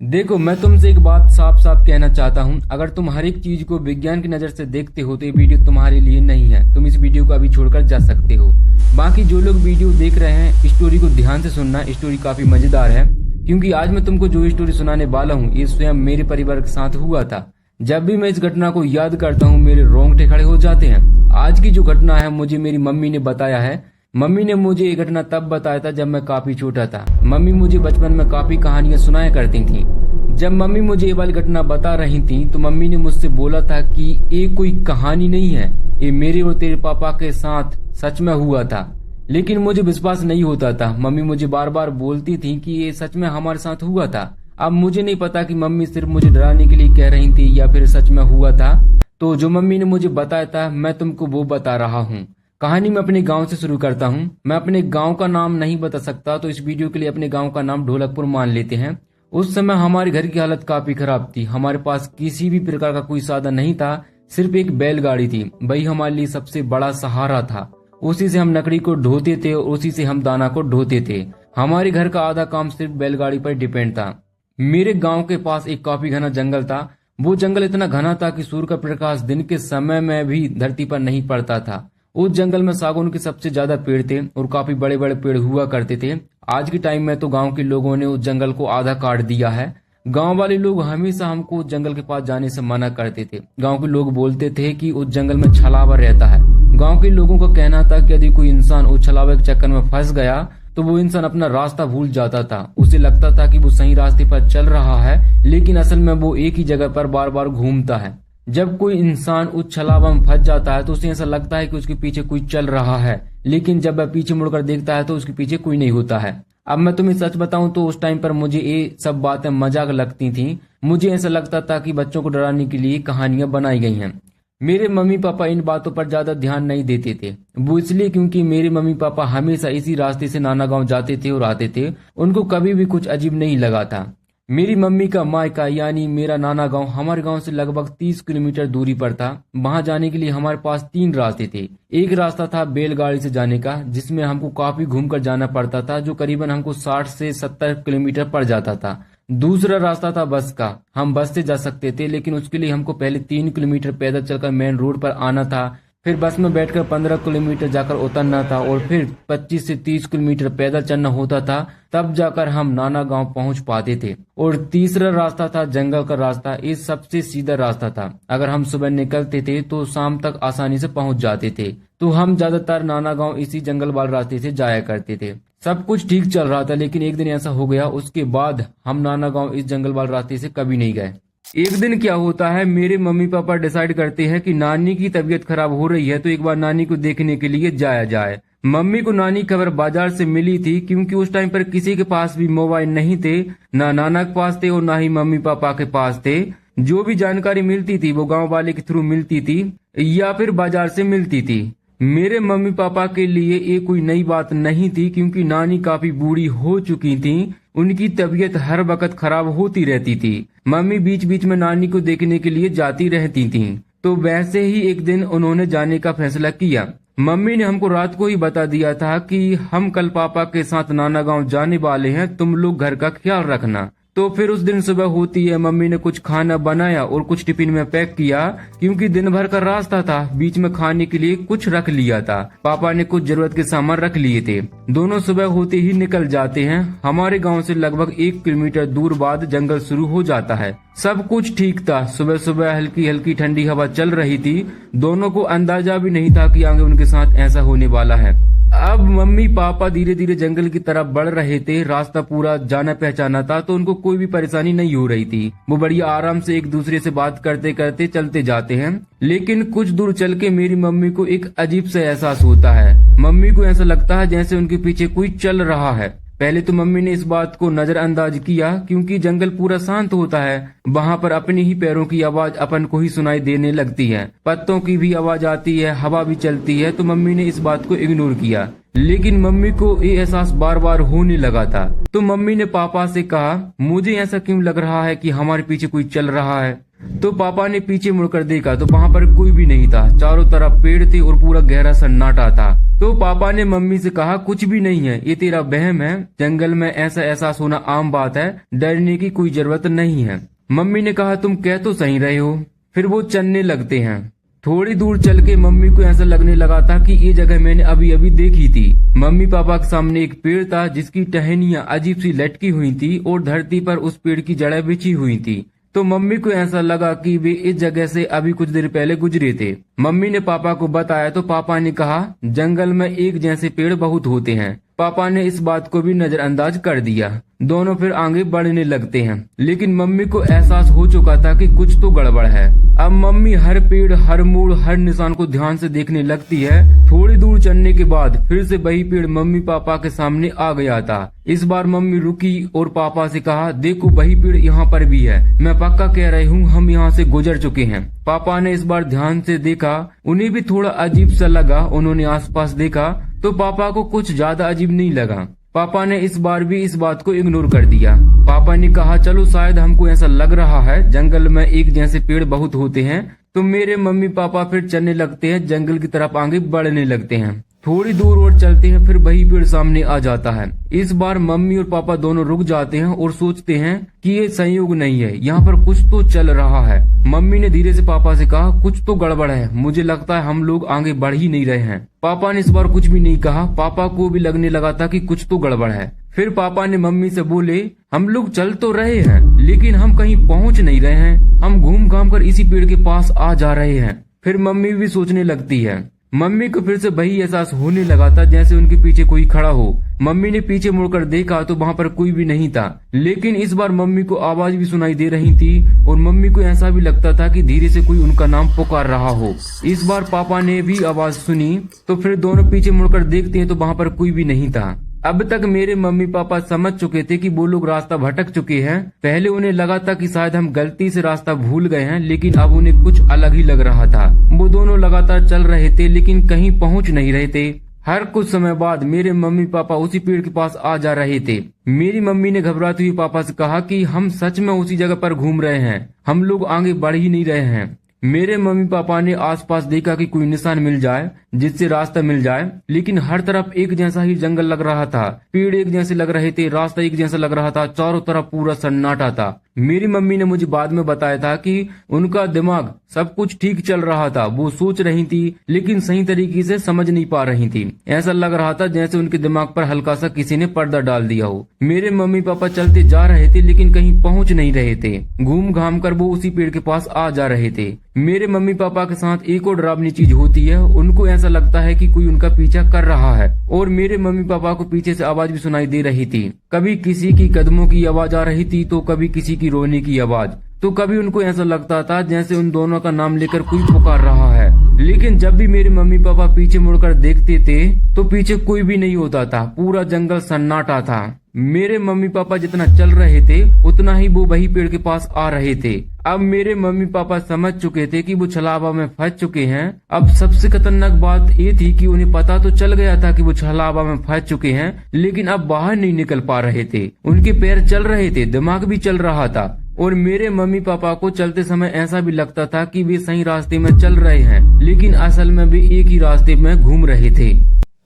देखो, मैं तुमसे एक बात साफ साफ कहना चाहता हूँ। अगर तुम हर एक चीज को विज्ञान की नजर से देखते हो तो ये वीडियो तुम्हारे लिए नहीं है। तुम इस वीडियो को अभी छोड़कर जा सकते हो। बाकी जो लोग वीडियो देख रहे हैं, स्टोरी को ध्यान से सुनना। स्टोरी काफी मजेदार है, क्योंकि आज मैं तुमको जो स्टोरी सुनाने वाला हूँ ये स्वयं मेरे परिवार के साथ हुआ था। जब भी मैं इस घटना को याद करता हूँ मेरे रोंगटे खड़े हो जाते हैं। आज की जो घटना है मुझे मेरी मम्मी ने बताया है। मम्मी ने मुझे ये घटना तब बताया था जब मैं काफी छोटा था। मम्मी मुझे बचपन में काफी कहानियां सुनाया करती थी। जब मम्मी मुझे ये वाली घटना बता रही थी तो मम्मी ने मुझसे बोला था कि ये कोई कहानी नहीं है, ये मेरे और तेरे पापा के साथ सच में हुआ था। लेकिन मुझे विश्वास नहीं होता था। मम्मी मुझे बार बार बोलती थी कि ये सच में हमारे साथ हुआ था। अब मुझे नहीं पता कि मम्मी सिर्फ मुझे डराने के लिए कह रही थी या फिर सच में हुआ था। तो जो मम्मी ने मुझे बताया था मैं तुमको वो बता रहा हूँ। कहानी मैं अपने गांव से शुरू करता हूँ। मैं अपने गांव का नाम नहीं बता सकता, तो इस वीडियो के लिए अपने गांव का नाम ढोलकपुर मान लेते हैं। उस समय हमारे घर की हालत काफी खराब थी। हमारे पास किसी भी प्रकार का कोई साधन नहीं था, सिर्फ एक बैलगाड़ी थी। वही हमारे लिए सबसे बड़ा सहारा था। उसी से हम लकड़ी को ढोते थे और उसी से हम दाना को ढोते थे। हमारे घर का आधा काम सिर्फ बैलगाड़ी पर डिपेंड था। मेरे गांव के पास एक काफी घना जंगल था। वो जंगल इतना घना था कि सूर्य का प्रकाश दिन के समय में भी धरती पर नहीं पड़ता था। उस जंगल में सागौन के सबसे ज्यादा पेड़ थे और काफी बड़े बड़े पेड़ हुआ करते थे। आज के टाइम में तो गांव के लोगों ने उस जंगल को आधा काट दिया है। गांव वाले लोग हमेशा हमको उस जंगल के पास जाने से मना करते थे। गांव के लोग बोलते थे कि उस जंगल में छलावा रहता है। गांव के लोगों का कहना था कि यदि कोई इंसान उस छलावे के चक्कर में फंस गया तो वो इंसान अपना रास्ता भूल जाता था। उसे लगता था कि वो सही रास्ते पर चल रहा है, लेकिन असल में वो एक ही जगह पर बार बार घूमता है। जब कोई इंसान उस छलावा में फंस जाता है तो उसे ऐसा लगता है कि उसके पीछे कोई चल रहा है, लेकिन जब वह पीछे मुड़कर देखता है तो उसके पीछे कोई नहीं होता है। अब मैं तुम्हें सच बताऊं तो उस टाइम पर मुझे ये सब बातें मजाक लगती थी। मुझे ऐसा लगता था कि बच्चों को डराने के लिए कहानियां बनाई गई हैं। मेरे मम्मी पापा इन बातों पर ज्यादा ध्यान नहीं देते थे। वो इसलिए क्योंकि मेरे मम्मी पापा हमेशा इसी रास्ते से नाना गांव जाते थे और आते थे। उनको कभी भी कुछ अजीब नहीं लगा था। मेरी मम्मी का मायका यानी मेरा नाना गांव हमारे गांव से लगभग 30 किलोमीटर दूरी पर था। वहां जाने के लिए हमारे पास 3 रास्ते थे। एक रास्ता था बैलगाड़ी से जाने का, जिसमें हमको काफी घूमकर जाना पड़ता था, जो करीबन हमको 60 से 70 किलोमीटर पड़ जाता था। दूसरा रास्ता था बस का। हम बस से जा सकते थे, लेकिन उसके लिए हमको पहले 3 किलोमीटर पैदल चलकर मेन रोड पर आना था। फिर बस में बैठकर 15 किलोमीटर जाकर उतरना था और फिर 25 से 30 किलोमीटर पैदल चलना होता था, तब जाकर हम नाना गांव पहुंच पाते थे। और तीसरा रास्ता था जंगल का रास्ता। ये सबसे सीधा रास्ता था। अगर हम सुबह निकलते थे तो शाम तक आसानी से पहुंच जाते थे। तो हम ज्यादातर नाना गांव इसी जंगल वाले रास्ते से जाया करते थे। सब कुछ ठीक चल रहा था, लेकिन एक दिन ऐसा हो गया, उसके बाद हम नाना गांव इस जंगल वाले रास्ते से कभी नहीं गए। एक दिन क्या होता है, मेरे मम्मी पापा डिसाइड करते हैं कि नानी की तबीयत खराब हो रही है, तो एक बार नानी को देखने के लिए जाया जाए। मम्मी को नानी खबर बाजार से मिली थी, क्योंकि उस टाइम पर किसी के पास भी मोबाइल नहीं थे, ना नाना के पास थे और ना ही मम्मी पापा के पास थे। जो भी जानकारी मिलती थी वो गाँव वाले के थ्रू मिलती थी या फिर बाजार से मिलती थी। मेरे मम्मी पापा के लिए ये कोई नई बात नहीं थी, क्योंकि नानी काफी बूढ़ी हो चुकी थी। उनकी तबीयत हर वक्त खराब होती रहती थी। मम्मी बीच बीच में नानी को देखने के लिए जाती रहती थीं। तो वैसे ही एक दिन उन्होंने जाने का फैसला किया। मम्मी ने हमको रात को ही बता दिया था कि हम कल पापा के साथ नाना गांव जाने वाले हैं, तुम लोग घर का ख्याल रखना। तो फिर उस दिन सुबह होती है, मम्मी ने कुछ खाना बनाया और कुछ टिफिन में पैक किया, क्योंकि दिन भर का रास्ता था। बीच में खाने के लिए कुछ रख लिया था। पापा ने कुछ जरूरत के सामान रख लिए थे। दोनों सुबह होते ही निकल जाते हैं। हमारे गांव से लगभग 1 किलोमीटर दूर बाद जंगल शुरू हो जाता है। सब कुछ ठीक था। सुबह सुबह हल्की हल्की ठंडी हवा चल रही थी। दोनों को अंदाजा भी नहीं था कि आगे उनके साथ ऐसा होने वाला है। अब मम्मी पापा धीरे धीरे जंगल की तरफ बढ़ रहे थे। रास्ता पूरा जाना पहचाना था, तो उनको कोई भी परेशानी नहीं हो रही थी। वो बड़ी आराम से एक दूसरे से बात करते करते चलते जाते हैं। लेकिन कुछ दूर चल के मेरी मम्मी को एक अजीब सा एहसास होता है। मम्मी को ऐसा लगता है जैसे उनके पीछे कोई चल रहा है। पहले तो मम्मी ने इस बात को नजरअंदाज किया, क्योंकि जंगल पूरा शांत होता है। वहाँ पर अपने ही पैरों की आवाज अपन को ही सुनाई देने लगती है। पत्तों की भी आवाज आती है, हवा भी चलती है। तो मम्मी ने इस बात को इग्नोर किया। लेकिन मम्मी को ये एहसास बार बार होने लगा था। तो मम्मी ने पापा से कहा, मुझे ऐसा क्यों लग रहा है कि हमारे पीछे कोई चल रहा है। तो पापा ने पीछे मुड़कर देखा तो वहाँ पर कोई भी नहीं था। चारों तरफ पेड़ थे और पूरा गहरा सन्नाटा था। तो पापा ने मम्मी से कहा, कुछ भी नहीं है, ये तेरा वहम है। जंगल में ऐसा एहसास होना आम बात है, डरने की कोई जरूरत नहीं है। मम्मी ने कहा, तुम कह तो सही रहे हो। फिर वो चलने लगते हैं। थोड़ी दूर चल के मम्मी को ऐसा लगने लगा था कि ये जगह मैंने अभी अभी देखी थी। मम्मी पापा के सामने एक पेड़ था जिसकी टहनियां अजीब सी लटकी हुई थी और धरती पर उस पेड़ की जड़ें बिछी हुई थी। तो मम्मी को ऐसा लगा कि वे इस जगह से अभी कुछ देर पहले गुजरे थे। मम्मी ने पापा को बताया तो पापा ने कहा, जंगल में एक जैसे पेड़ बहुत होते हैं। पापा ने इस बात को भी नजरअंदाज कर दिया। दोनों फिर आगे बढ़ने लगते हैं, लेकिन मम्मी को एहसास हो चुका था कि कुछ तो गड़बड़ है। अब मम्मी हर पेड़, हर मोड़, हर निशान को ध्यान से देखने लगती है। थोड़ी दूर चलने के बाद फिर से वही पेड़ मम्मी पापा के सामने आ गया था। इस बार मम्मी रुकी और पापा से कहा, देखो वही पेड़ यहाँ पर भी है, मैं पक्का कह रही हूँ, हम यहाँ से गुजर चुके हैं। पापा ने इस बार ध्यान से देखा, उन्हें भी थोड़ा अजीब सा लगा। उन्होंने आसपास देखा तो पापा को कुछ ज्यादा अजीब नहीं लगा। पापा ने इस बार भी इस बात को इग्नोर कर दिया। पापा ने कहा, चलो शायद हमको ऐसा लग रहा है जंगल में एक जैसे पेड़ बहुत होते हैं। तो मेरे मम्मी पापा फिर चलने लगते हैं, जंगल की तरफ आगे बढ़ने लगते हैं। थोड़ी दूर और चलते हैं, फिर वही पेड़ सामने आ जाता है। इस बार मम्मी और पापा दोनों रुक जाते हैं और सोचते हैं कि ये संयोग नहीं है, यहाँ पर कुछ तो चल रहा है। मम्मी ने धीरे से पापा से कहा, कुछ तो गड़बड़ है, मुझे लगता है हम लोग आगे बढ़ ही नहीं रहे हैं। पापा ने इस बार कुछ भी नहीं कहा। पापा को भी लगने लगा था कि कुछ तो गड़बड़ है। फिर पापा ने मम्मी से बोले, हम लोग चल तो रहे हैं लेकिन हम कहीं पहुँच नहीं रहे हैं, हम घूम घाम कर इसी पेड़ के पास आ जा रहे हैं। फिर मम्मी भी सोचने लगती है। मम्मी को फिर से वही एहसास होने लगा था जैसे उनके पीछे कोई खड़ा हो। मम्मी ने पीछे मुड़कर देखा तो वहाँ पर कोई भी नहीं था, लेकिन इस बार मम्मी को आवाज भी सुनाई दे रही थी और मम्मी को ऐसा भी लगता था कि धीरे से कोई उनका नाम पुकार रहा हो। इस बार पापा ने भी आवाज सुनी तो फिर दोनों पीछे मुड़कर देखते हैं तो वहाँ पर कोई भी नहीं था। अब तक मेरे मम्मी पापा समझ चुके थे कि वो लोग रास्ता भटक चुके हैं। पहले उन्हें लगा था कि शायद हम गलती से रास्ता भूल गए हैं, लेकिन अब उन्हें कुछ अलग ही लग रहा था। वो दोनों लगातार चल रहे थे लेकिन कहीं पहुंच नहीं रहे थे। हर कुछ समय बाद मेरे मम्मी पापा उसी पेड़ के पास आ जा रहे थे। मेरी मम्मी ने घबराते हुए पापा से कहा कि हम सच में उसी जगह पर घूम रहे हैं, हम लोग आगे बढ़ ही नहीं रहे हैं। मेरे मम्मी पापा ने आसपास देखा कि कोई निशान मिल जाए जिससे रास्ता मिल जाए, लेकिन हर तरफ एक जैसा ही जंगल लग रहा था। पेड़ एक जैसे लग रहे थे, रास्ता एक जैसा लग रहा था, चारों तरफ पूरा सन्नाटा था। मेरी मम्मी ने मुझे बाद में बताया था कि उनका दिमाग सब कुछ ठीक चल रहा था, वो सोच रही थी लेकिन सही तरीके से समझ नहीं पा रही थी। ऐसा लग रहा था जैसे उनके दिमाग पर हल्का सा किसी ने पर्दा डाल दिया हो। मेरे मम्मी पापा चलते जा रहे थे लेकिन कहीं पहुंच नहीं रहे थे। घूम घाम कर वो उसी पेड़ के पास आ जा रहे थे। मेरे मम्मी पापा के साथ एक और डरावनी चीज होती है, उनको ऐसा लगता है कि कोई उनका पीछा कर रहा है और मेरे मम्मी पापा को पीछे से आवाज भी सुनाई दे रही थी। कभी किसी की कदमों की आवाज आ रही थी तो कभी किसी की रोने की आवाज। तो कभी उनको ऐसा लगता था जैसे उन दोनों का नाम लेकर कोई पुकार रहा है। लेकिन जब भी मेरे मम्मी पापा पीछे मुड़कर देखते थे तो पीछे कोई भी नहीं होता था, पूरा जंगल सन्नाटा था। मेरे मम्मी पापा जितना चल रहे थे उतना ही वो वही पेड़ के पास आ रहे थे। अब मेरे मम्मी पापा समझ चुके थे कि वो छलावा में फंस चुके हैं। अब सबसे खतरनाक बात ये थी कि उन्हें पता तो चल गया था कि वो छलावा में फंस चुके हैं, लेकिन अब बाहर नहीं निकल पा रहे थे। उनके पैर चल रहे थे, दिमाग भी चल रहा था और मेरे मम्मी पापा को चलते समय ऐसा भी लगता था कि वे सही रास्ते में चल रहे हैं, लेकिन असल में वे एक ही रास्ते में घूम रहे थे।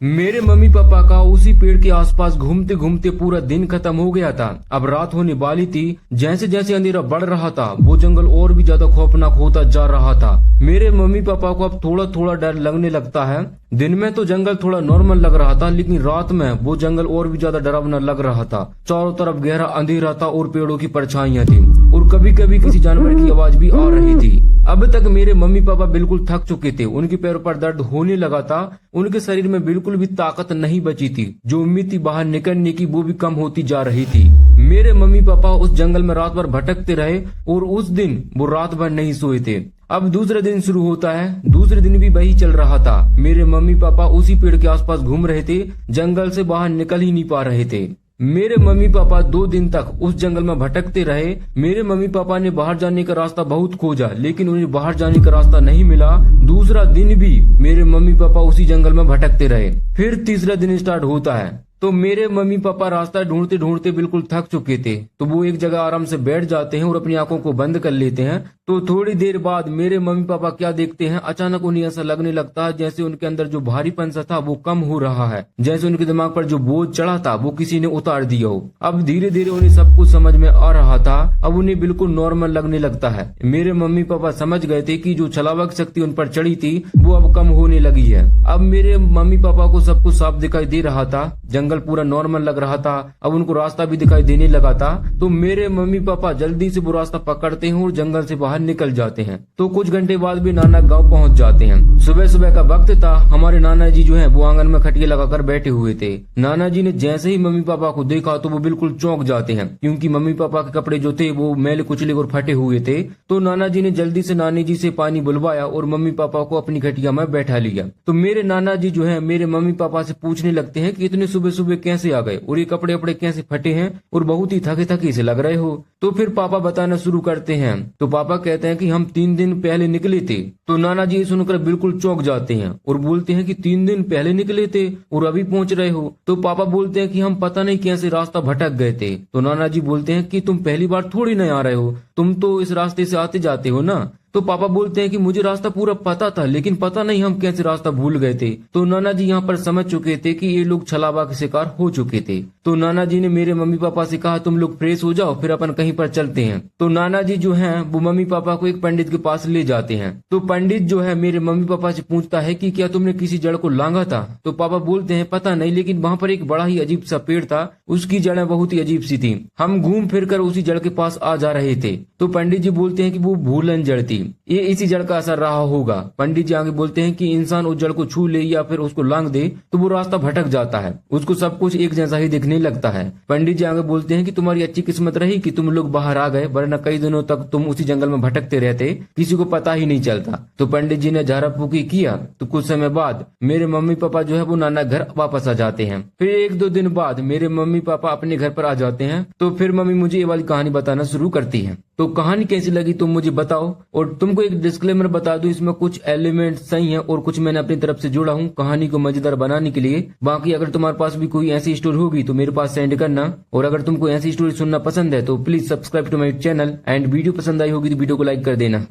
मेरे मम्मी पापा का उसी पेड़ के आसपास घूमते घूमते पूरा दिन खत्म हो गया था। अब रात होने वाली थी। जैसे जैसे अंधेरा बढ़ रहा था वो जंगल और भी ज्यादा खौफनाक होता जा रहा था। मेरे मम्मी पापा को अब थोड़ा थोड़ा डर लगने लगता है। दिन में तो जंगल थोड़ा नॉर्मल लग रहा था, लेकिन रात में वो जंगल और भी ज्यादा डरावना लग रहा था। चारों तरफ गहरा अंधेरा था और पेड़ों की परछाइयां थी और कभी कभी किसी जानवर की आवाज भी आ रही थी। अब तक मेरे मम्मी पापा बिल्कुल थक चुके थे, उनके पैरों पर दर्द होने लगा था, उनके शरीर में बिल्कुल भी ताकत नहीं बची थी। जो उम्मीद थी बाहर निकलने की वो भी कम होती जा रही थी। मेरे मम्मी पापा उस जंगल में रात भर भटकते रहे और उस दिन वो रात भर नहीं सोए थे। अब दूसरा दिन शुरू होता है। दूसरे दिन भी वही चल रहा था। मेरे मम्मी पापा उसी पेड़ के आसपास घूम रहे थे, जंगल से बाहर निकल ही नहीं पा रहे थे। मेरे मम्मी पापा 2 दिन तक उस जंगल में भटकते रहे। मेरे मम्मी पापा ने बाहर जाने का रास्ता बहुत खोजा, लेकिन उन्हें बाहर जाने का रास्ता नहीं मिला। दूसरा दिन भी मेरे मम्मी पापा उसी जंगल में भटकते रहे। फिर तीसरा दिन स्टार्ट होता है। तो मेरे मम्मी पापा रास्ता ढूंढते ढूंढते बिल्कुल थक चुके थे, तो वो एक जगह आराम से बैठ जाते हैं और अपनी आंखों को बंद कर लेते हैं। तो थोड़ी देर बाद मेरे मम्मी पापा क्या देखते हैं, अचानक उन्हें ऐसा लगने लगता है जैसे उनके अंदर जो भारीपन सा था वो कम हो रहा है, जैसे उनके दिमाग पर जो बोझ चढ़ा था वो किसी ने उतार दिया हो। अब धीरे धीरे उन्हें सब कुछ समझ में आ रहा था, अब उन्हें बिल्कुल नॉर्मल लगने लगता है। मेरे मम्मी पापा समझ गए थे कि जो छलावक शक्ति उन पर चढ़ी थी वो अब कम होने लगी है। अब मेरे मम्मी पापा को सब कुछ साफ दिखाई दे रहा था, जंगल पूरा नॉर्मल लग रहा था, अब उनको रास्ता भी दिखाई देने लगा था। तो मेरे मम्मी पापा जल्दी से वो रास्ता पकड़ते हैं और जंगल से बाहर निकल जाते हैं। तो कुछ घंटे बाद भी नाना गांव पहुंच जाते हैं। सुबह सुबह का वक्त था, हमारे नाना जी जो है वो आंगन में खटिया लगाकर बैठे हुए थे। नाना जी ने जैसे ही मम्मी पापा को देखा तो वो बिल्कुल चौंक जाते हैं, क्योंकि मम्मी पापा के कपड़े जो थे वो मैले कुचले और फटे हुए थे। तो नाना जी ने जल्दी से नानी जी से पानी बुलवाया और मम्मी पापा को अपनी खटिया में बैठा लिया। तो मेरे नाना जी जो है मेरे मम्मी पापा से पूछने लगते हैं कि इतने सुबह सुबह कैसे आ गए और ये कपड़े वपड़े कैसे फटे हैं और बहुत ही थके थके से लग रहे हो। तो फिर पापा बताना शुरू करते हैं। तो पापा कहते हैं कि हम 3 दिन पहले निकले थे। तो नाना जी सुनकर बिल्कुल चौंक जाते हैं और बोलते हैं कि 3 दिन पहले निकले थे और अभी पहुंच रहे हो। तो पापा बोलते हैं कि हम पता नहीं कैसे रास्ता भटक गए थे। तो नाना जी बोलते हैं कि तुम पहली बार थोड़ी नहीं आ रहे हो, तुम तो इस रास्ते से आते जाते हो ना। तो पापा बोलते हैं कि मुझे रास्ता पूरा पता था, लेकिन पता नहीं हम कैसे रास्ता भूल गए थे। तो नाना जी यहाँ पर समझ चुके थे कि ये लोग छलावा के शिकार हो चुके थे। तो नाना जी ने मेरे मम्मी पापा से कहा तुम लोग फ्रेश हो जाओ, फिर अपन कहीं पर चलते हैं। तो नाना जी जो हैं वो मम्मी पापा को एक पंडित के पास ले जाते हैं। तो पंडित जो है मेरे मम्मी पापा से पूछता है कि क्या तुमने किसी जड़ को लांघा था। तो पापा बोलते हैं पता नहीं, लेकिन वहाँ पर एक बड़ा ही अजीब सा पेड़ था, उसकी जड़ें बहुत ही अजीब सी थी, हम घूम फिर कर उसी जड़ के पास आ जा रहे थे। तो पंडित जी बोलते हैं कि वो भूलन जड़ थी, ये इसी जड़ का असर रहा होगा। पंडित जी आगे बोलते हैं कि इंसान उस जड़ को छू ले या फिर उसको लांग दे तो वो रास्ता भटक जाता है, उसको सब कुछ एक जैसा ही दिखने लगता है। पंडित जी आगे बोलते हैं कि तुम्हारी अच्छी किस्मत रही कि तुम लोग बाहर आ गए, वरना कई दिनों तक तुम उसी जंगल में भटकते रहते, किसी को पता ही नहीं चलता। तो पंडित जी ने झाड़ा फूकी किया। तो कुछ समय बाद मेरे मम्मी पापा जो है वो नाना घर वापस आ जाते हैं। फिर 1-2 दिन बाद मेरे मम्मी पापा अपने घर पर आ जाते हैं। तो फिर मम्मी मुझे ये वाली कहानी बताना शुरू करती है। तो कहानी कैसी लगी तुम मुझे बताओ, और तुमको एक डिस्क्लेमर बता दूं, इसमें कुछ एलिमेंट सही हैं और कुछ मैंने अपनी तरफ से जोड़ा हूं कहानी को मजेदार बनाने के लिए। बाकी अगर तुम्हारे पास भी कोई ऐसी स्टोरी होगी तो मेरे पास सेंड करना, और अगर तुमको ऐसी स्टोरी सुनना पसंद है तो please subscribe to my channel, and video पसंद आई होगी तो वीडियो को लाइक कर देना।